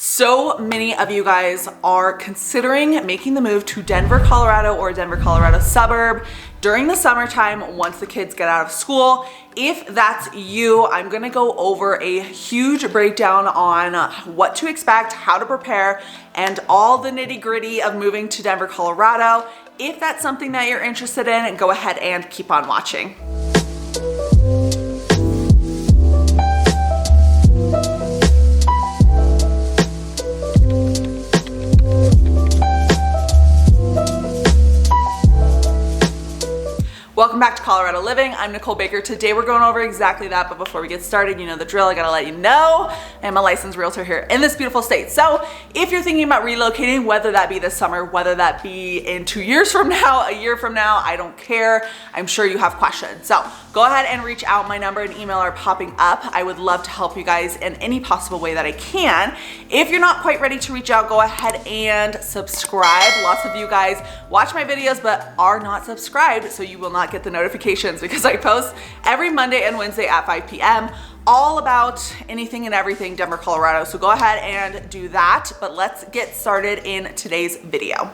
So many of you guys are considering making the move to Denver, Colorado or Denver, Colorado suburb during the summertime once the kids get out of school. If that's you, I'm gonna go over a huge breakdown on what to expect, how to prepare, and all the nitty-gritty of moving to Denver, Colorado. If that's something that you're interested in, go ahead and keep on watching. Welcome back to Colorado Living. I'm Nicole Baker. Today we're going over exactly that, but before we get started, you know the drill. I gotta let you know I am a licensed realtor here in this beautiful state. So if you're thinking about relocating, whether that be this summer, whether that be in 2 years from now, a year from now, I don't care. I'm sure you have questions. So go ahead and reach out. My number and email are popping up. I would love to help you guys in any possible way that I can. If you're not quite ready to reach out, go ahead and subscribe. Lots of you guys watch my videos but are not subscribed, so you will not get the notifications because I post every Monday and Wednesday at 5 p.m. all about anything and everything Denver, Colorado. So go ahead and do that, but let's get started in today's video.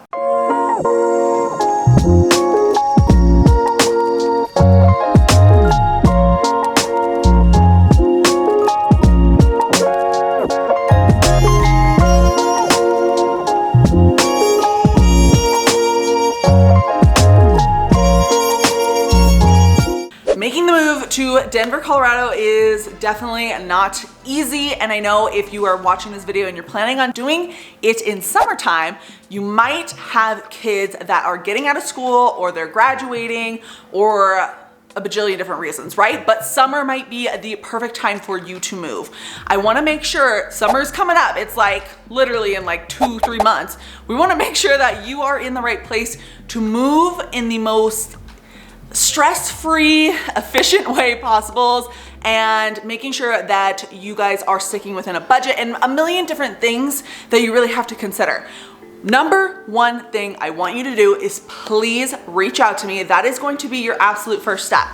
Making the move to Denver, Colorado is definitely not easy, and I know if you are watching this video and you're planning on doing it in summertime, you might have kids that are getting out of school or they're graduating or a bajillion different reasons, right? But summer might be the perfect time for you to move. I wanna make sure summer's coming up. It's like literally in like 2-3 months. We wanna make sure that you are in the right place to move in the most stress-free, efficient way possible, and making sure that you guys are sticking within a budget and a million different things that you really have to consider. Number one thing I want you to do is please reach out to me. That is going to be your absolute first step.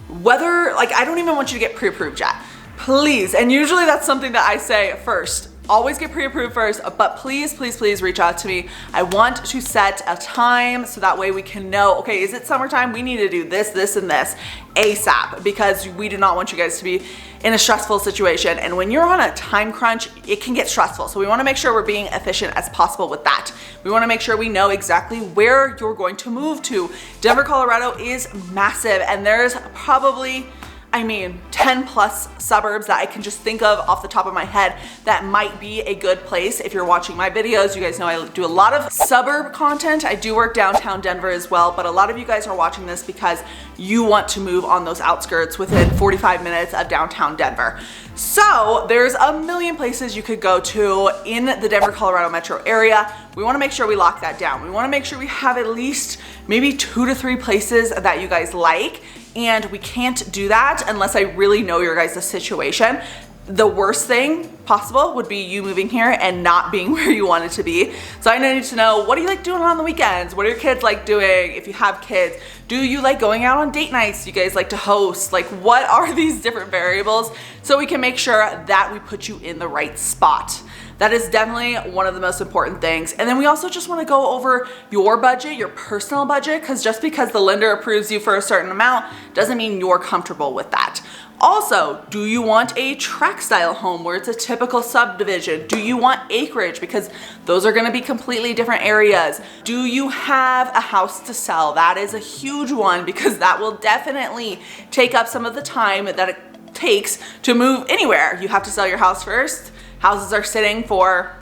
Whether, like, I don't even want you to get pre-approved yet. Please, and usually that's something that I say first. Always get pre-approved first, but please, please, please reach out to me. I want to set a time so that way we can know, okay, is it summertime? We need to do this, this, and this ASAP, because we do not want you guys to be in a stressful situation. And when you're on a time crunch, it can get stressful. So we wanna make sure we're being efficient as possible with that. We wanna make sure we know exactly where you're going to move to. Denver, Colorado is massive, and there's probably 10 plus suburbs that I can just think of off the top of my head that might be a good place. If you're watching my videos, you guys know I do a lot of suburb content. I do work downtown Denver as well, but a lot of you guys are watching this because you want to move on those outskirts within 45 minutes of downtown Denver. So there's a million places you could go to in the Denver, Colorado metro area. We wanna make sure we lock that down. We wanna make sure we have at least maybe 2 to 3 places that you guys like. And we can't do that unless I really know your guys' situation. The worst thing possible would be you moving here and not being where you want it to be. So I need to know, what do you like doing on the weekends? What do your kids like doing? If you have kids, do you like going out on date nights? Do you guys like to host? Like, what are these different variables so we can make sure that we put you in the right spot? That is definitely one of the most important things. And then we also just wanna go over your budget, your personal budget, because just because the lender approves you for a certain amount doesn't mean you're comfortable with that. Also, do you want a tract style home where it's a typical subdivision? Do you want acreage? Because those are gonna be completely different areas. Do you have a house to sell? That is a huge one because that will definitely take up some of the time that it takes to move anywhere. You have to sell your house first. Houses are sitting for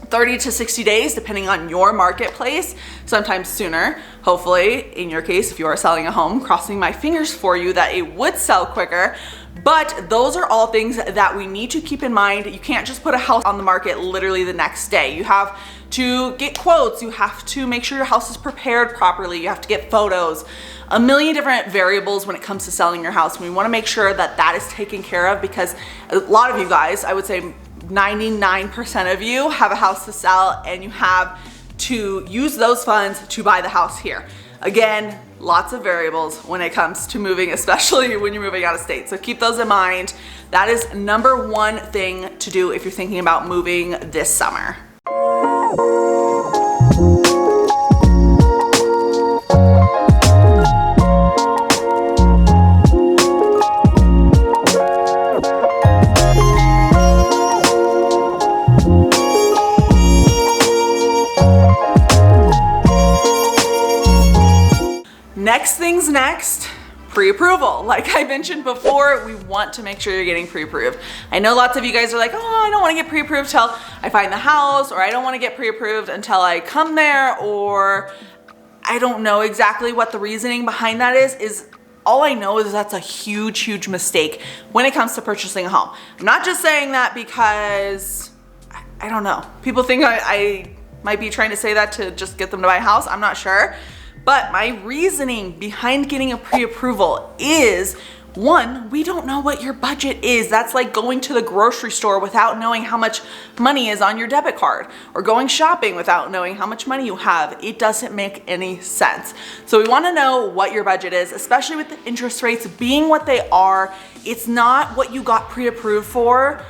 30 to 60 days, depending on your marketplace, sometimes sooner. Hopefully, in your case, if you are selling a home, crossing my fingers for you that it would sell quicker. But those are all things that we need to keep in mind. You can't just put a house on the market literally the next day. You have to get quotes. You have to make sure your house is prepared properly. You have to get photos. A million different variables when it comes to selling your house. We wanna make sure that that is taken care of because a lot of you guys, I would say 99% of you have a house to sell and you have to use those funds to buy the house here. again, lots of variables when it comes to moving, especially when you're moving out of state. So keep those in mind. That is number one thing to do if you're thinking about moving this summer. Next things next, pre-approval. Like I mentioned before, we want to make sure you're getting pre-approved. I know lots of you guys are like, oh, I don't want to get pre-approved till I find the house, or I don't want to get pre-approved until I come there, or I don't know exactly what the reasoning behind that is all I know is that's a huge, huge mistake when it comes to purchasing a home. I'm not just saying that because, I don't know. People think I might be trying to say that to just get them to buy a house. I'm not sure. But my reasoning behind getting a pre-approval is, one, we don't know what your budget is. That's like going to the grocery store without knowing how much money is on your debit card, or going shopping without knowing how much money you have. It doesn't make any sense. So we want to know what your budget is, especially with the interest rates being what they are. It's not what you got pre-approved for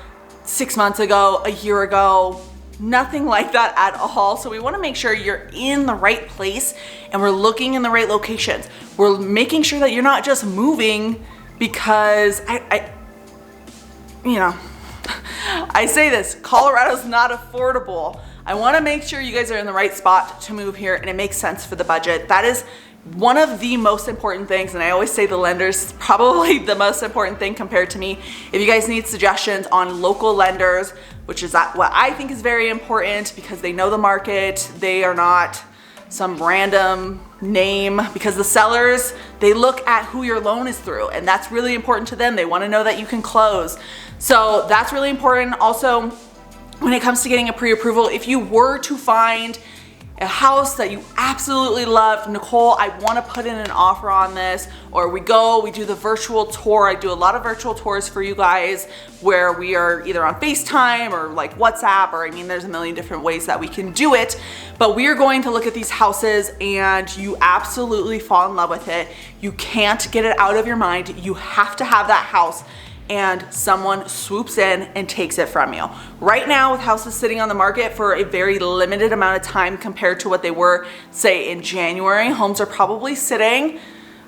6 months ago, a year ago. Nothing like that at all. So we want to make sure you're in the right place and we're looking in the right locations. We're making sure that you're not just moving because I say this, Colorado's not affordable. I want to make sure you guys are in the right spot to move here and it makes sense for the budget. That is one of the most important things, and I always say the lenders probably the most important thing compared to me. If you guys need suggestions on local lenders, which is what I think is very important because they know the market, they are not some random name, because the sellers, they look at who your loan is through, and that's really important to them. They want to know that you can close. So that's really important. Also, when it comes to getting a pre-approval, if you were to find a house that you absolutely love, Nicole, I want to put in an offer on this, or we do the virtual tour. I do a lot of virtual tours for you guys where we are either on FaceTime or like WhatsApp, or there's a million different ways that we can do it, but we are going to look at these houses and you absolutely fall in love with it. You can't get it out of your mind. You have to have that house and someone swoops in and takes it from you. Right now, with houses sitting on the market for a very limited amount of time compared to what they were, say, in January, homes are probably sitting,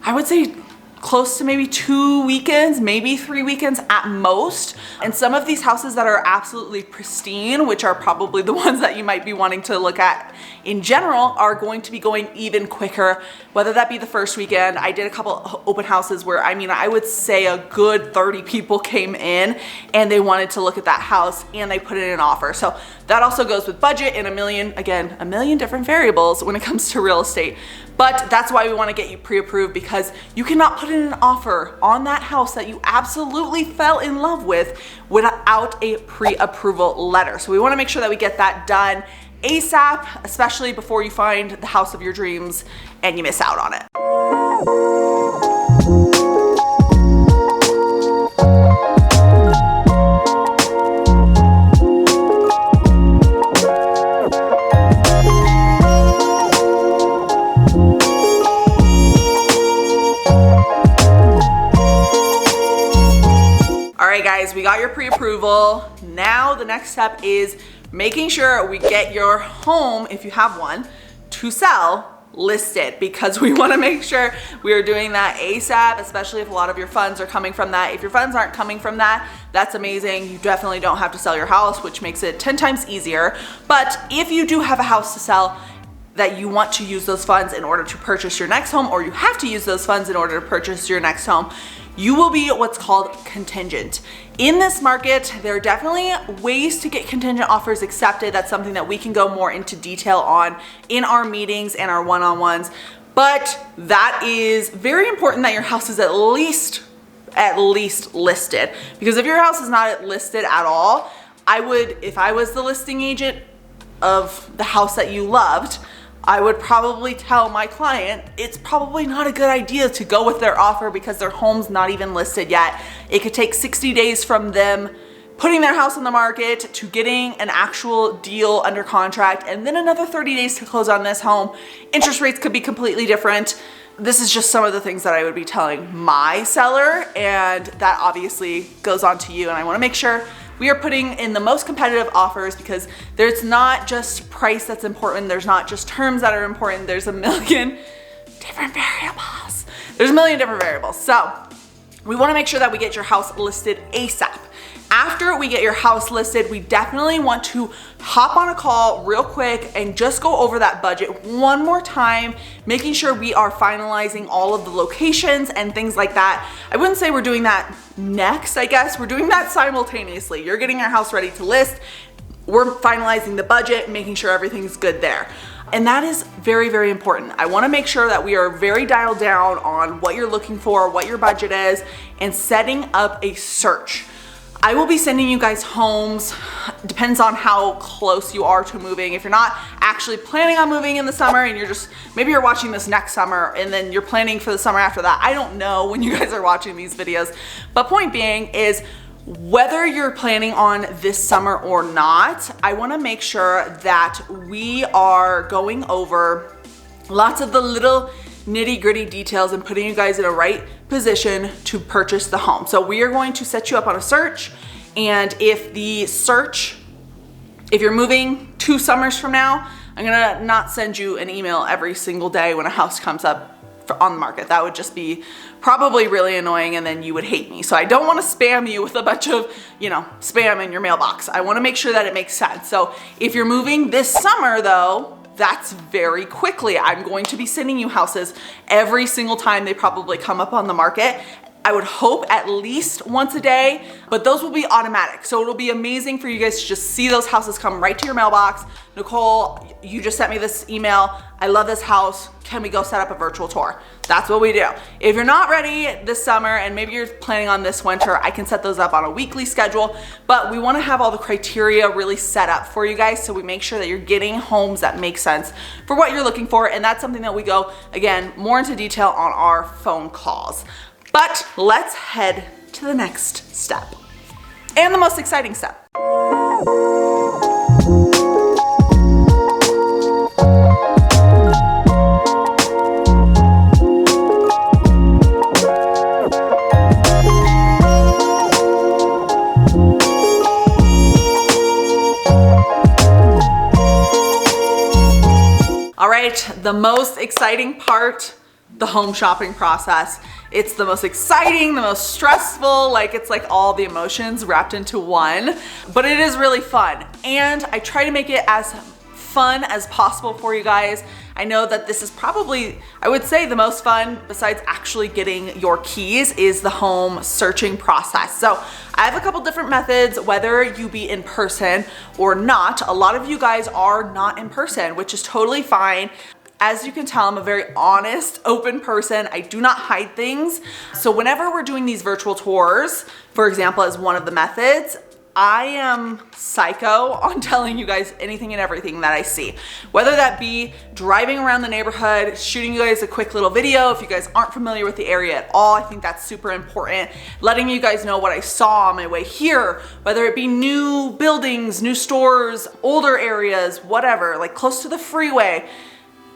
I would say, close to maybe 2 weekends, maybe 3 weekends at most. And some of these houses that are absolutely pristine, which are probably the ones that you might be wanting to look at in general, are going to be going even quicker, whether that be the first weekend. I did a couple open houses where, I would say a good 30 people came in and they wanted to look at that house and they put in an offer. So that also goes with budget and a million different variables when it comes to real estate. But that's why we want to get you pre-approved, because you cannot put in an offer on that house that you absolutely fell in love with without a pre-approval letter. So we want to make sure that we get that done ASAP, especially before you find the house of your dreams and you miss out on it. All right, guys, we got your pre-approval. Now the next step is making sure we get your home, if you have one, to sell listed, because we want to make sure we are doing that ASAP, especially if a lot of your funds are coming from that. If your funds aren't coming from that, that's amazing. You definitely don't have to sell your house, which makes it 10 times easier. But if you do have a house to sell that you want to use those funds in order to purchase your next home, or you have to use those funds in order to purchase your next home, you will be what's called contingent. In this market, there are definitely ways to get contingent offers accepted. That's something that we can go more into detail on in our meetings and our one-on-ones. But that is very important that your house is at least listed. Because if your house is not listed at all, if I was the listing agent of the house that you loved, I would probably tell my client it's probably not a good idea to go with their offer because their home's not even listed yet. It could take 60 days from them putting their house on the market to getting an actual deal under contract, and then another 30 days to close on this home. Interest rates could be completely different. This is just some of the things that I would be telling my seller, and that obviously goes on to you. And I wanna make sure we are putting in the most competitive offers, because there's not just price that's important, there's not just terms that are important, there's a million different variables. There's a million different variables. So we wanna make sure that we get your house listed ASAP. After we get your house listed, we definitely want to hop on a call real quick and just go over that budget one more time, making sure we are finalizing all of the locations and things like that. I wouldn't say we're doing that next, I guess. We're doing that simultaneously. You're getting your house ready to list. We're finalizing the budget, making sure everything's good there. And that is very, very important. I wanna make sure that we are very dialed down on what you're looking for, what your budget is, and setting up a search. I will be sending you guys homes, depends on how close you are to moving. If you're not actually planning on moving in the summer and maybe you're watching this next summer and then you're planning for the summer after that. I don't know when you guys are watching these videos, but point being is whether you're planning on this summer or not, I wanna make sure that we are going over lots of the little nitty-gritty details and putting you guys in a right position to purchase the home. So we are going to set you up on a search, and if you're moving 2 summers from now, I'm gonna not send you an email every single day when a house comes up on the market. That would just be probably really annoying, and then you would hate me. So I don't wanna spam you with a bunch of, spam in your mailbox. I wanna make sure that it makes sense. So if you're moving this summer though, that's very quickly. I'm going to be sending you houses every single time they probably come up on the market. I would hope at least once a day, but those will be automatic. So it'll be amazing for you guys to just see those houses come right to your mailbox. Nicole, you just sent me this email. I love this house. Can we go set up a virtual tour? That's what we do. If you're not ready this summer and maybe you're planning on this winter, I can set those up on a weekly schedule, but we wanna have all the criteria really set up for you guys so we make sure that you're getting homes that make sense for what you're looking for. And that's something that we go, again, more into detail on our phone calls. But let's head to the next step and the most exciting step. All right, the most exciting part, the home shopping process. It's the most exciting, the most stressful, it's like all the emotions wrapped into one, but it is really fun. And I try to make it as fun as possible for you guys. I know that this is probably, I would say, the most fun besides actually getting your keys is the home searching process. So I have a couple different methods, whether you be in person or not. A lot of you guys are not in person, which is totally fine. As you can tell, I'm a very honest, open person. I do not hide things. So whenever we're doing these virtual tours, for example, as one of the methods, I am psycho on telling you guys anything and everything that I see. Whether that be driving around the neighborhood, shooting you guys a quick little video. If you guys aren't familiar with the area at all, I think that's super important. Letting you guys know what I saw on my way here, whether it be new buildings, new stores, older areas, whatever, close to the freeway.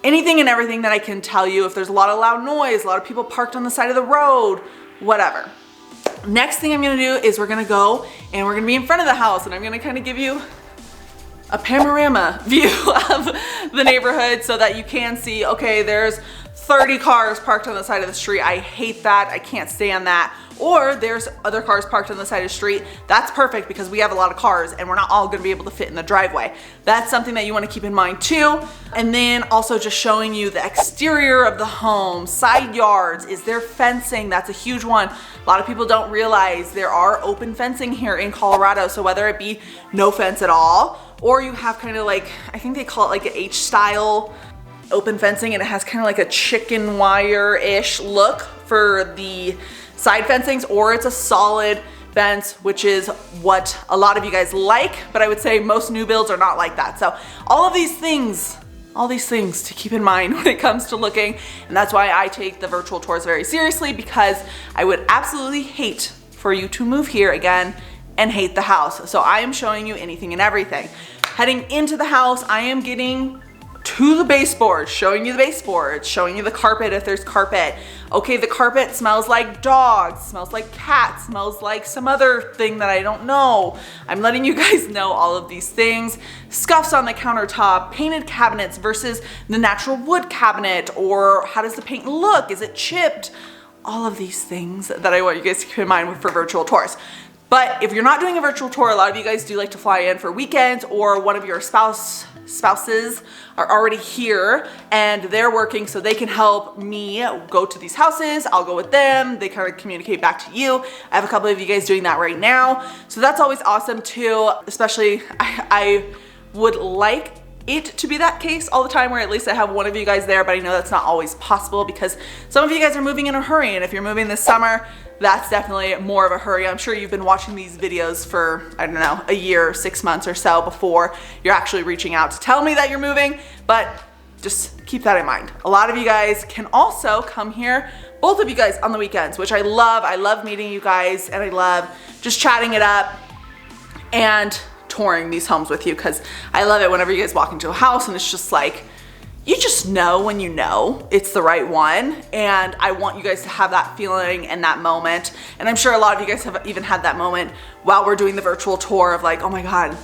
Anything and everything that I can tell you. If there's a lot of loud noise, a lot of people parked on the side of the road, whatever. Next thing I'm gonna do is we're gonna go and we're gonna be in front of the house, and I'm gonna kind of give you a panorama view of the neighborhood so that you can see, okay, there's 30 cars parked on the side of the street. I hate that, I can't stand that. Or there's other cars parked on the side of the street. That's perfect because we have a lot of cars and we're not all gonna be able to fit in the driveway. That's something that you wanna keep in mind too. And then also just showing you the exterior of the home, side yards, is there fencing? That's a huge one. A lot of people don't realize there are open fencing here in Colorado. So whether it be no fence at all, or you have kind of I think they call it an H-style open fencing, and it has kind of a chicken wire-ish look for the side fencings, or it's a solid fence, which is what a lot of you guys like, but I would say most new builds are not like that. So all these things to keep in mind when it comes to looking, and that's why I take the virtual tours very seriously, because I would absolutely hate for you to move here again and hate the house. So I am showing you anything and everything. Heading into the house, I am getting to the baseboard, showing you the baseboard, showing you the carpet if there's carpet. Okay, the carpet smells like dogs, smells like cats, smells like some other thing that I don't know. I'm letting you guys know all of these things. Scuffs on the countertop, painted cabinets versus the natural wood cabinet, or how does the paint look? Is it chipped? All of these things that I want you guys to keep in mind for virtual tours. But if you're not doing a virtual tour, a lot of you guys do like to fly in for weekends, or one of your spouses are already here and they're working, so they can help me go to these houses. I'll go with them. They kind of communicate back to you. I have a couple of you guys doing that right now. So that's always awesome too, especially I would like it to be that case all the time, where at least I have one of you guys there, but I know that's not always possible because some of you guys are moving in a hurry, and if you're moving this summer, that's definitely more of a hurry. I'm sure you've been watching these videos for, I don't know, a year, 6 months or so before you're actually reaching out to tell me that you're moving, but just keep that in mind. A lot of you guys can also come here, both of you guys, on the weekends, which I love. I love meeting you guys, and I love just chatting it up and touring these homes with you, because I love it whenever you guys walk into a house and it's just like, you just know when you know it's the right one, and I want you guys to have that feeling and that moment. And I'm sure a lot of you guys have even had that moment while we're doing the virtual tour of like, oh my God,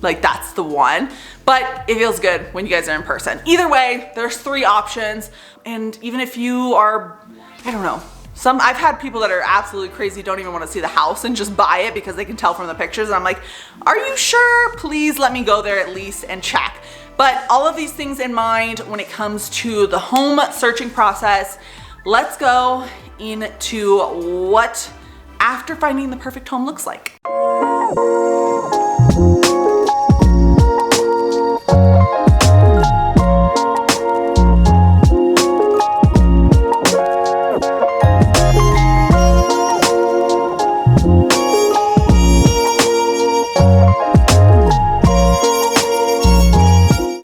like that's the one. But it feels good when you guys are in person. Either way, there's 3 options. And even if you are, I don't know, I've had people that are absolutely crazy, don't even want to see the house and just buy it because they can tell from the pictures. And I'm like, are you sure? Please let me go there at least and check. But all of these things in mind when it comes to the home searching process, let's go into what after finding the perfect home looks like.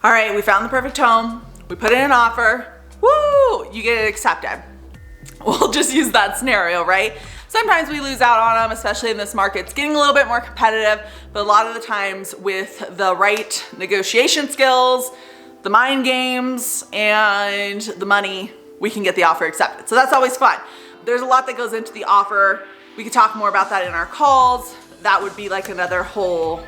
All right, we found the perfect home. We put in an offer. Woo! You get it accepted. We'll just use that scenario, right? Sometimes we lose out on them, especially in this market. It's getting a little bit more competitive, but a lot of the times with the right negotiation skills, the mind games, and the money, we can get the offer accepted. So that's always fun. There's a lot that goes into the offer. We could talk more about that in our calls. That would be like another whole,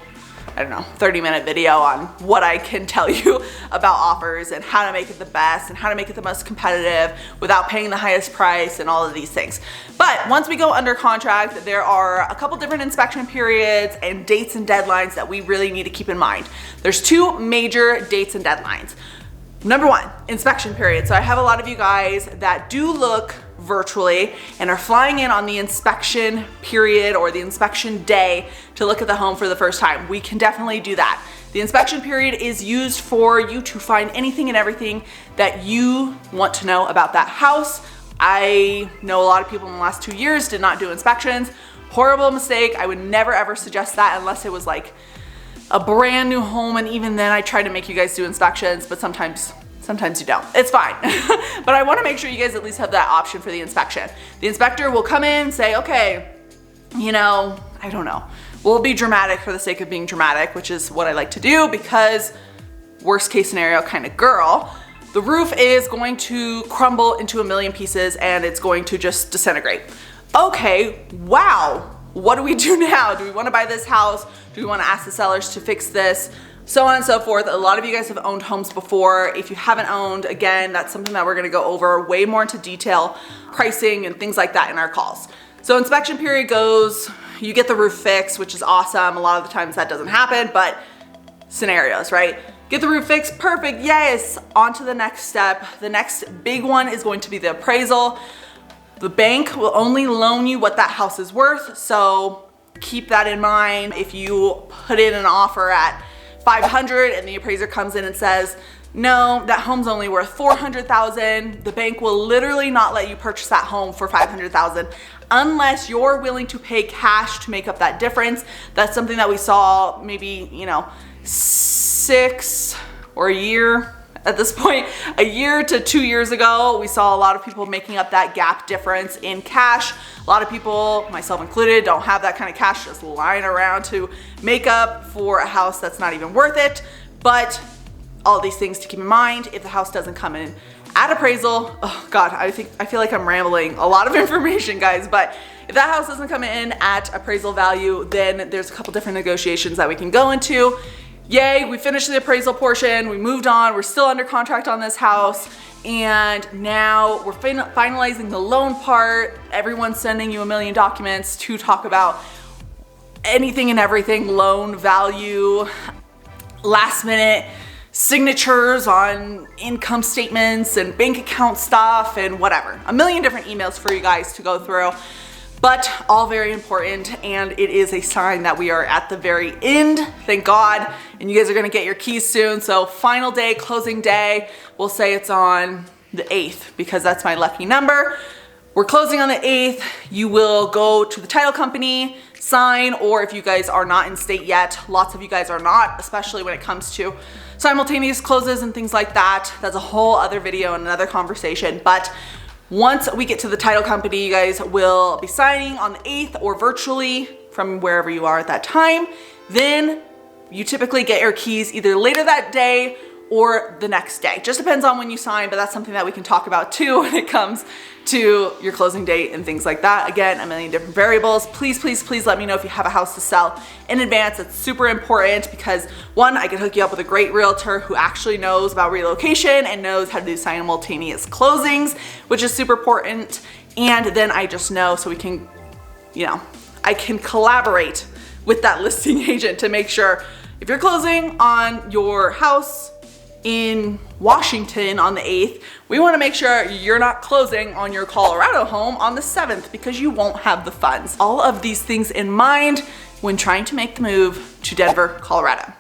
I don't know, 30-minute video on what I can tell you about offers and how to make it the best and how to make it the most competitive without paying the highest price and all of these things. But once we go under contract, there are a couple different inspection periods and dates and deadlines that we really need to keep in mind. There's 2 major dates and deadlines. Number 1, inspection period. So I have a lot of you guys that do look virtually and are flying in on the inspection period or the inspection day to look at the home for the first time. We can definitely do that. The inspection period is used for you to find anything and everything that you want to know about that house. I know a lot of people in the last 2 years did not do inspections. Horrible mistake. I would never ever suggest that unless it was like a brand new home, and even then I try to make you guys do inspections, but sometimes you don't. It's fine. But I want to make sure you guys at least have that option for the inspection. The inspector will come in and say, okay, you know, I don't know. We'll be dramatic for the sake of being dramatic, which is what I like to do because worst case scenario kind of girl. The roof is going to crumble into a million pieces and it's going to just disintegrate. Okay, wow. What do we do now? Do we want to buy this house? Do we want to ask the sellers to fix this? So on and so forth. A lot of you guys have owned homes before. If you haven't owned, again, that's something that we're going to go over way more into detail, pricing and things like that in our calls. So inspection period goes, you get the roof fixed, which is awesome. A lot of the times that doesn't happen, but scenarios, right? Get the roof fixed, perfect, yes. On to the next step. The next big one is going to be the appraisal. The bank will only loan you what that house is worth, so keep that in mind. If you put in an offer at $500 and the appraiser comes in and says, no, that home's only worth $400,000, the bank will literally not let you purchase that home for $500,000 unless you're willing to pay cash to make up that difference. That's something that we saw maybe, you know, 6 or a year at this point, a year to 2 years ago. We saw a lot of people making up that gap difference in cash. A lot of people, myself included, don't have that kind of cash just lying around to make up for a house that's not even worth it. But all these things to keep in mind if the house doesn't come in at appraisal. Oh God, I feel like I'm rambling a lot of information, guys, but if that house doesn't come in at appraisal value, then there's a couple different negotiations that we can go into. Yay, we finished the appraisal portion, we moved on, we're still under contract on this house, and now we're finalizing the loan part. Everyone's sending you a million documents to talk about anything and everything, loan value, last minute signatures on income statements and bank account stuff and whatever. A million different emails for you guys to go through, but all very important, and it is a sign that we are at the very end, thank God, and you guys are gonna get your keys soon. So final day, closing day, we'll say it's on the 8th because that's my lucky number. We're closing on the 8th. You will go to the title company, sign, or if you guys are not in state yet, lots of you guys are not, especially when it comes to simultaneous closes and things like that. That's a whole other video and another conversation. But once we get to the title company, you guys will be signing on the 8th or virtually from wherever you are at that time. Then you typically get your keys either later that day or the next day. Just depends on when you sign, but that's something that we can talk about too when it comes to your closing date and things like that. Again, a million different variables. Please, please, please let me know if you have a house to sell in advance. It's super important because one, I can hook you up with a great realtor who actually knows about relocation and knows how to do simultaneous closings, which is super important. And then I just know, so we can, I can collaborate with that listing agent to make sure if you're closing on your house in Washington on the 8th, we want to make sure you're not closing on your Colorado home on the 7th because you won't have the funds. All of these things in mind when trying to make the move to Denver, Colorado.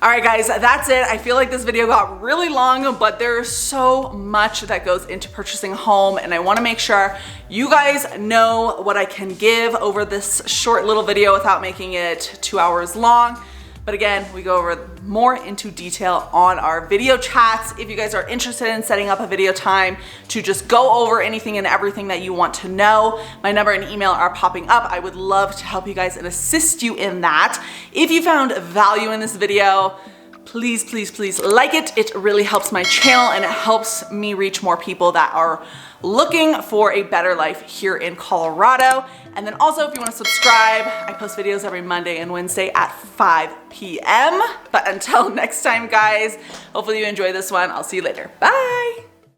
Alright guys, that's it. I feel like this video got really long, but there's so much that goes into purchasing a home, and I want to make sure you guys know what I can give over this short little video without making it 2 hours long. But again, we go over more into detail on our video chats. If you guys are interested in setting up a video time to just go over anything and everything that you want to know, my number and email are popping up. I would love to help you guys and assist you in that. If you found value in this video, please, please, please like it. It really helps my channel and it helps me reach more people that are looking for a better life here in Colorado. And then also if you want to subscribe, I post videos every Monday and Wednesday at 5 p.m. But until next time, guys, hopefully you enjoy this one. I'll see you later. Bye.